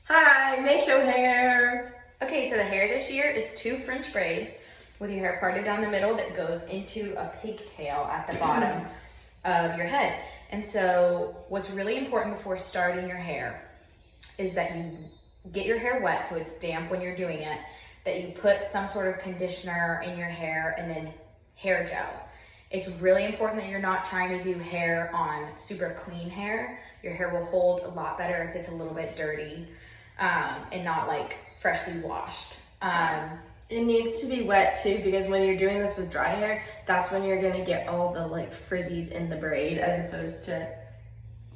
Hi, Maisho hair. Okay, so the hair this year is 2 French braids with your hair parted down the middle that goes into a pigtail at the bottom of your head. And so what's really important before starting your hair is that you get your hair wet so it's damp when you're doing it, that you put some sort of conditioner in your hair and then hair gel. It's really important that you're not trying to do hair on super clean hair. Your hair will hold a lot better if it's a little bit dirty and not like freshly washed. It needs to be wet too because when you're doing this with dry hair, that's when you're gonna get all the like frizzies in the braid as opposed to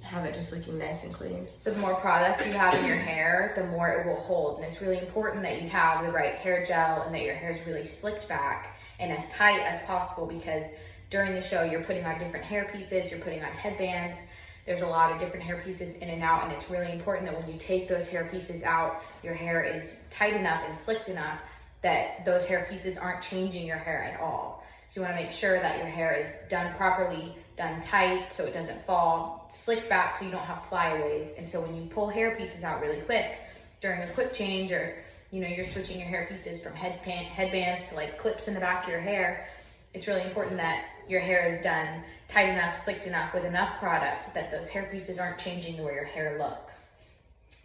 have it just looking nice and clean. So the more product you have in your hair, the more it will hold. And it's really important that you have the right hair gel and that your hair is really slicked back and as tight as possible, because during the show you're putting on different hair pieces, you're putting on headbands. There's a lot of different hair pieces in and out, and it's really important that when you take those hair pieces out, your hair is tight enough and slicked enough that those hair pieces aren't changing your hair at all. So you wanna make sure that your hair is done properly, done tight so it doesn't fall, slicked back so you don't have flyaways. And so when you pull hair pieces out really quick during a quick change, or you're switching your hair pieces from headbands to like clips in the back of your hair, it's really important that your hair is done tight enough, slicked enough, with enough product that those hair pieces aren't changing the way your hair looks.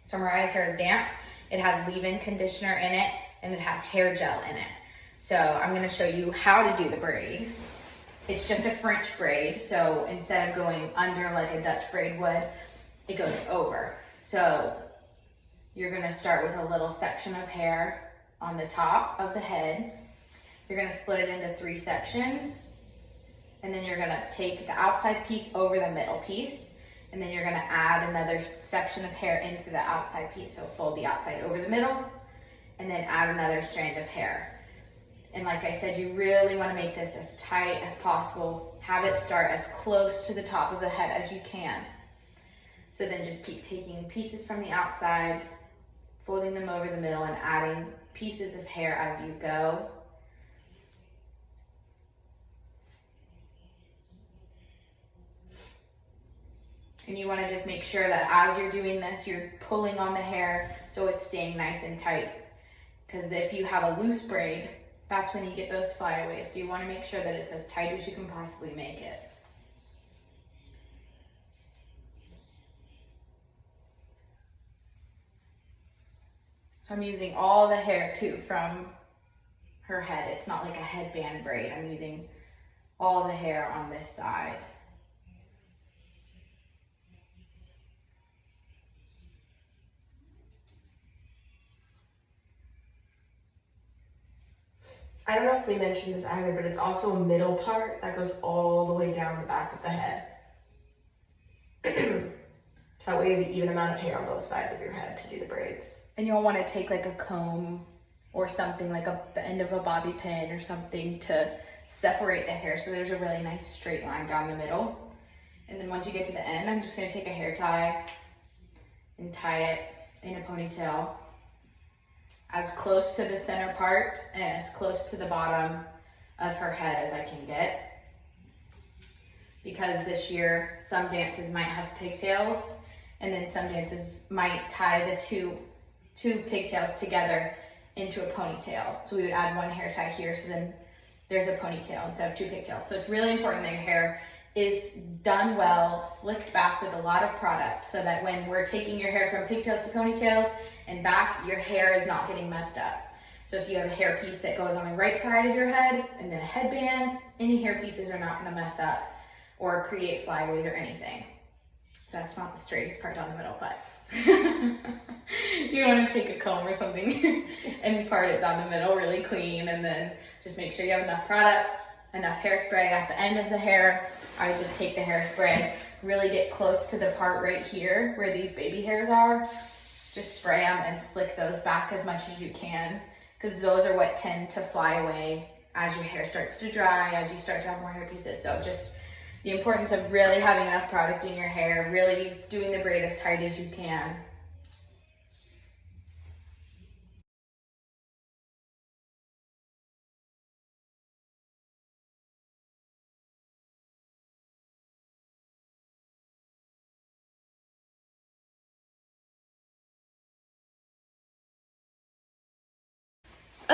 So Mariah's hair is damp. It has leave-in conditioner in it, and it has hair gel in it. So I'm gonna show you how to do the braid. It's just a French braid, so instead of going under like a Dutch braid would, it goes over. So you're gonna start with a little section of hair on the top of the head. You're gonna split it into 3 sections, and then you're gonna take the outside piece over the middle piece, and then you're gonna add another section of hair into the outside piece. So fold the outside over the middle, and then add another strand of hair. And like I said, you really wanna make this as tight as possible. Have it start as close to the top of the head as you can. So then just keep taking pieces from the outside, folding them over the middle, and adding pieces of hair as you go. And you wanna just make sure that as you're doing this, you're pulling on the hair so it's staying nice and tight. Because if you have a loose braid, that's when you get those flyaways. So you wanna make sure that it's as tight as you can possibly make it. So I'm using all the hair too from her head. It's not like a headband braid. I'm using all the hair on this side. I don't know if we mentioned this either, but it's also a middle part that goes all the way down the back of the head. So that way you have an even amount of hair on both sides of your head to do the braids. And you'll want to take like a comb or something, like the end of a bobby pin or something, to separate the hair so there's a really nice straight line down the middle. And then once you get to the end, I'm just going to take a hair tie and tie it in a ponytail as close to the center part and as close to the bottom of her head as I can get. Because this year, some dances might have pigtails, and then some dances might tie the two pigtails together into a ponytail. So we would add one hair tie here, so then there's a ponytail instead of 2 pigtails. So it's really important that your hair is done well, slicked back with a lot of product, so that when we're taking your hair from pigtails to ponytails and back, your hair is not getting messed up. So if you have a hair piece that goes on the right side of your head and then a headband, any hair pieces are not gonna mess up or create flyaways or anything. So that's not the straightest part down the middle, but you wanna take a comb or something and part it down the middle really clean, and then just make sure you have enough product, enough hairspray at the end of the hair. I would just take the hairspray, really get close to the part right here where these baby hairs are. Just spray them and slick those back as much as you can, because those are what tend to fly away as your hair starts to dry, as you start to have more hair pieces. So just the importance of really having enough product in your hair, really doing the braid as tight as you can.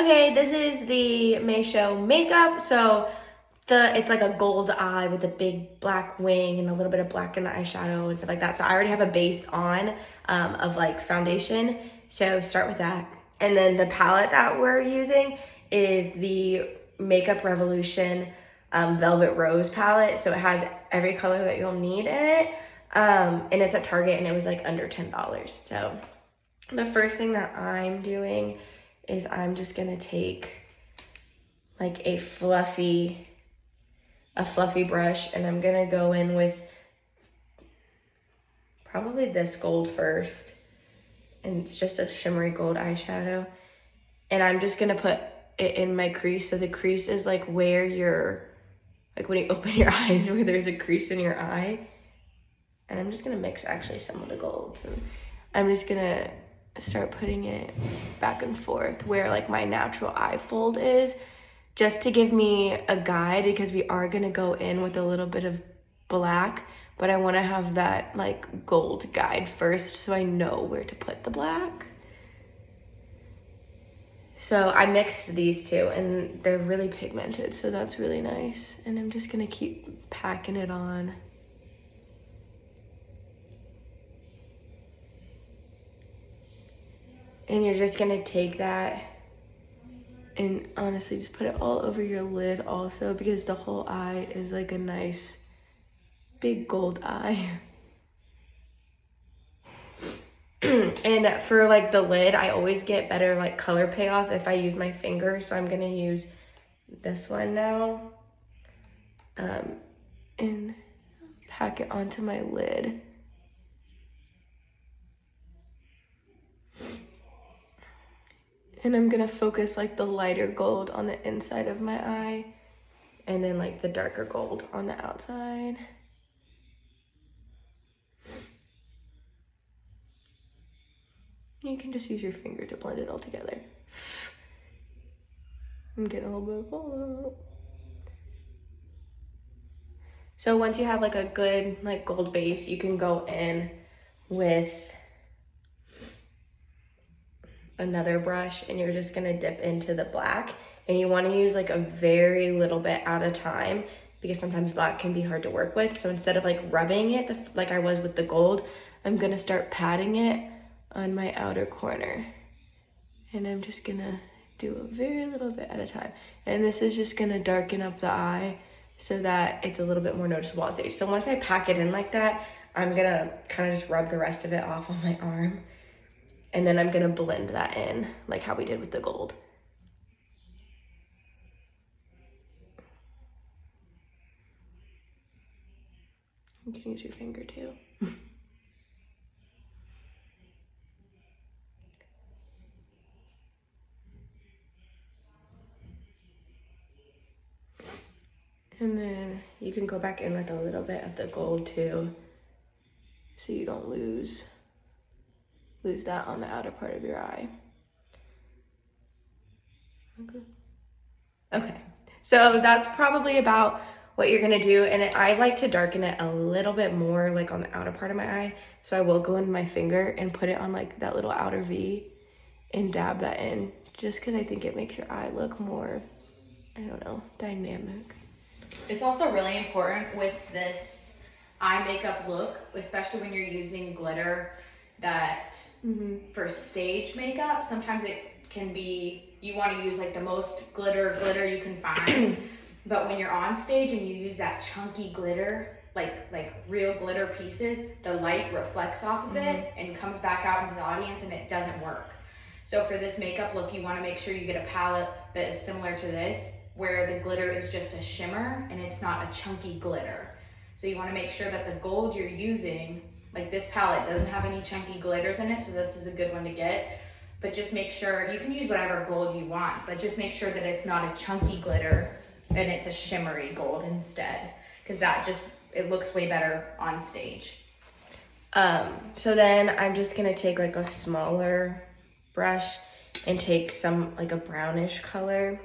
Okay, this is the May Show makeup. So it's like a gold eye with a big black wing and a little bit of black in the eyeshadow and stuff like that. So I already have a base on of like foundation. So start with that. And then the palette that we're using is the Makeup Revolution Velvet Rose palette. So it has every color that you'll need in it. And it's at Target and it was like under $10. So the first thing that I'm doing is I'm just gonna take like a fluffy brush and I'm gonna go in with probably this gold first. And it's just a shimmery gold eyeshadow. And I'm just gonna put it in my crease. So the crease is like where like when you open your eyes, where there's a crease in your eye. And I'm just gonna mix actually some of the golds. And I'm just gonna start putting it back and forth where like my natural eye fold is, just to give me a guide, because we are gonna go in with a little bit of black, but I wanna have that like gold guide first so I know where to put the black. So I mixed these two and they're really pigmented, so that's really nice. And I'm just gonna keep packing it on. And you're just gonna take that and honestly just put it all over your lid also, because the whole eye is like a nice big gold eye. And for like the lid, I always get better like color payoff if I use my finger. So I'm gonna use this one now and pack it onto my lid. And I'm gonna focus like the lighter gold on the inside of my eye and then like the darker gold on the outside. You can just use your finger to blend it all together. I'm getting a little bit. So once you have like a good like gold base, you can go in with another brush and you're just gonna dip into the black, and you want to use like a very little bit at a time, because sometimes black can be hard to work with. So instead of like rubbing it like I was with the gold, I'm gonna start patting it on my outer corner, and I'm just gonna do a very little bit at a time. And this is just gonna darken up the eye so that it's a little bit more noticeable on stage. So once I pack it in like that, I'm gonna kind of just rub the rest of it off on my arm. And then I'm gonna blend that in like how we did with the gold. You can use your finger too. And then you can go back in with a little bit of the gold too, so you don't lose that on the outer part of your eye. Okay, so that's probably about what you're gonna do. And I like to darken it a little bit more like on the outer part of my eye. So I will go in my finger and put it on like that little outer V and dab that in, just because I think it makes your eye look more, I don't know, dynamic. It's also really important with this eye makeup look, especially when you're using glitter, that for stage makeup, sometimes it can be, you want to use like the most glitter you can find. But when you're on stage and you use that chunky glitter, like real glitter pieces, the light reflects off of it and comes back out into the audience, and it doesn't work. So for this makeup look, you want to make sure you get a palette that is similar to this, where the glitter is just a shimmer and it's not a chunky glitter. So you want to make sure that the gold you're using, like this palette doesn't have any chunky glitters in it, so this is a good one to get. But just make sure, you can use whatever gold you want, but just make sure that it's not a chunky glitter and it's a shimmery gold instead, because that just, it looks way better on stage. So then I'm just gonna take like a smaller brush and take some like a brownish color,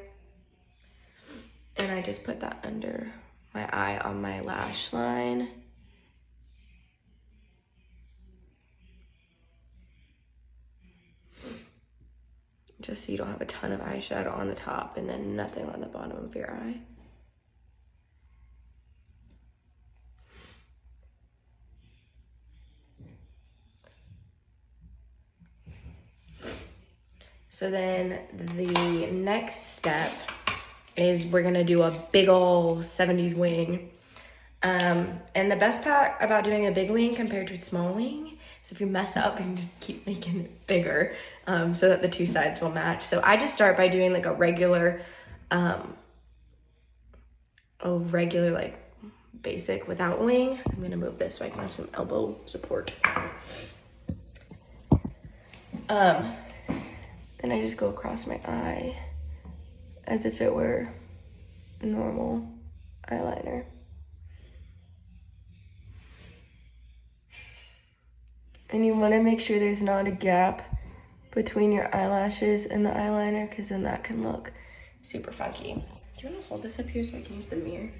and I just put that under my eye on my lash line. just so you don't have a ton of eyeshadow on the top and then nothing on the bottom of your eye. So then the next step is we're gonna do a big ol' 70s wing. And the best part about doing a big wing compared to a small wing is if you mess up, you can just keep making it bigger so that the two sides will match. So I just start by doing like a regular like basic without wing. I'm gonna move this so I can have some elbow support. Then I just go across my eye as if it were normal eyeliner. And you want to make sure there's not a gap between your eyelashes and the eyeliner, because then that can look super funky. Do you want to hold this up here so I can use the mirror?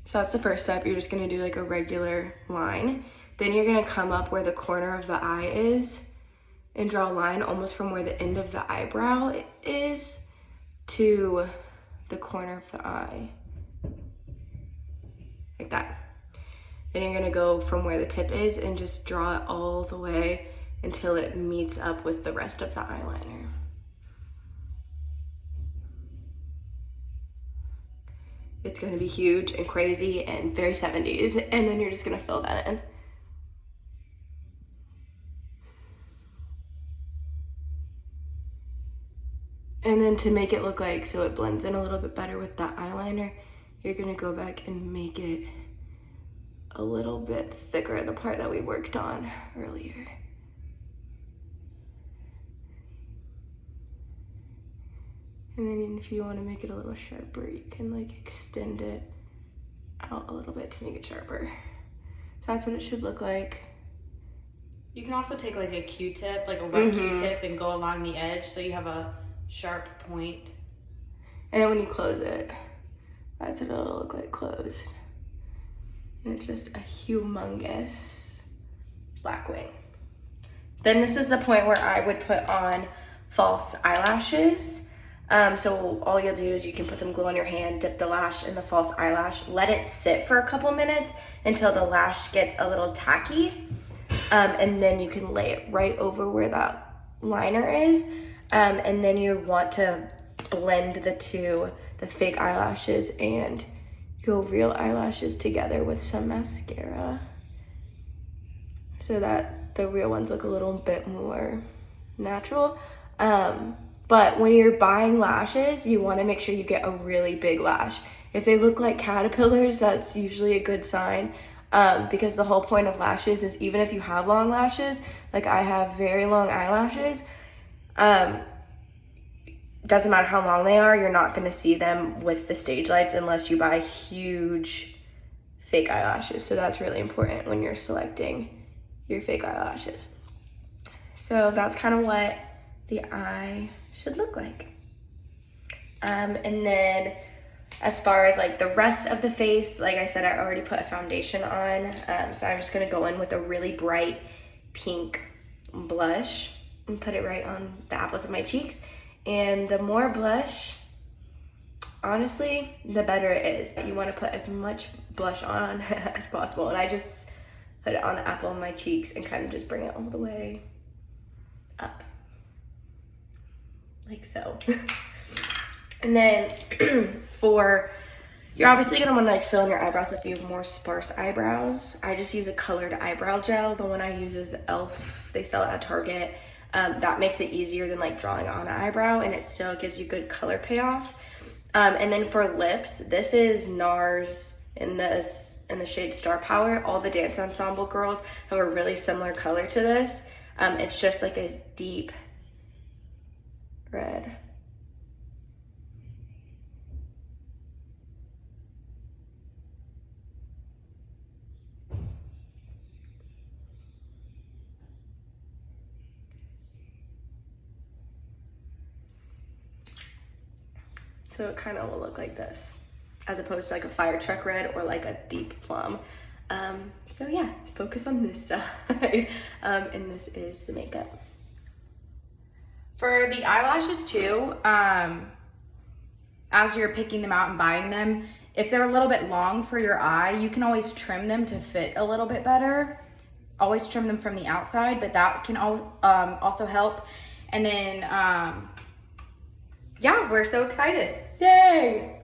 So that's the first step. You're just gonna do like a regular line. Then you're gonna come up where the corner of the eye is and draw a line almost from where the end of the eyebrow is to the corner of the eye, like that. Then you're gonna go from where the tip is and just draw it all the way until it meets up with the rest of the eyeliner. It's gonna be huge and crazy and very 70s, and then you're just gonna fill that in. And then to make it look like, so it blends in a little bit better with the eyeliner, you're gonna go back and make it a little bit thicker, the part that we worked on earlier. And then if you want to make it a little sharper, you can like extend it out a little bit to make it sharper. So that's what it should look like. You can also take like a Q-tip, like a wet Q-tip, and go along the edge so you have a sharp point. And then when you close it, that's what it'll look like closed. And it's just a humongous black wing. Then this is the point where I would put on false eyelashes. So all you'll do is you can put some glue on your hand, dip the lash in the false eyelash, let it sit for a couple minutes until the lash gets a little tacky. And then you can lay it right over where that liner is. And then you want to blend the two, the fake eyelashes and your real eyelashes together with some mascara so that the real ones look a little bit more natural. But when you're buying lashes, you want to make sure you get a really big lash. If they look like caterpillars, that's usually a good sign, because the whole point of lashes is even if you have long lashes, like I have very long eyelashes, doesn't matter how long they are, you're not going to see them with the stage lights unless you buy huge fake eyelashes. So that's really important when you're selecting your fake eyelashes. So that's kind of what the eye should look like. And then as far as like the rest of the face, like I said, I already put a foundation on. So I'm just gonna go in with a really bright pink blush and put it right on the apples of my cheeks. And the more blush, honestly, the better it is. You wanna put as much blush on as possible. And I just put it on the apple of my cheeks and kind of just bring it all the way up. Like so. And then you're obviously gonna wanna like fill in your eyebrows if you have more sparse eyebrows. I just use a colored eyebrow gel. The one I use is e.l.f. They sell it at Target. That makes it easier than like drawing on an eyebrow, and it still gives you good color payoff. And then for lips, this is NARS in the shade Star Power. All the Dance Ensemble girls have a really similar color to this. It's just like a deep red. So it kind of will look like this. as opposed to like a fire truck red or like a deep plum. So yeah, focus on this side. And this is the makeup. For the eyelashes too, as you're picking them out and buying them, if they're a little bit long for your eye, you can always trim them to fit a little bit better. Always trim them from the outside, but that can also help. And then, yeah, we're so excited. Yay!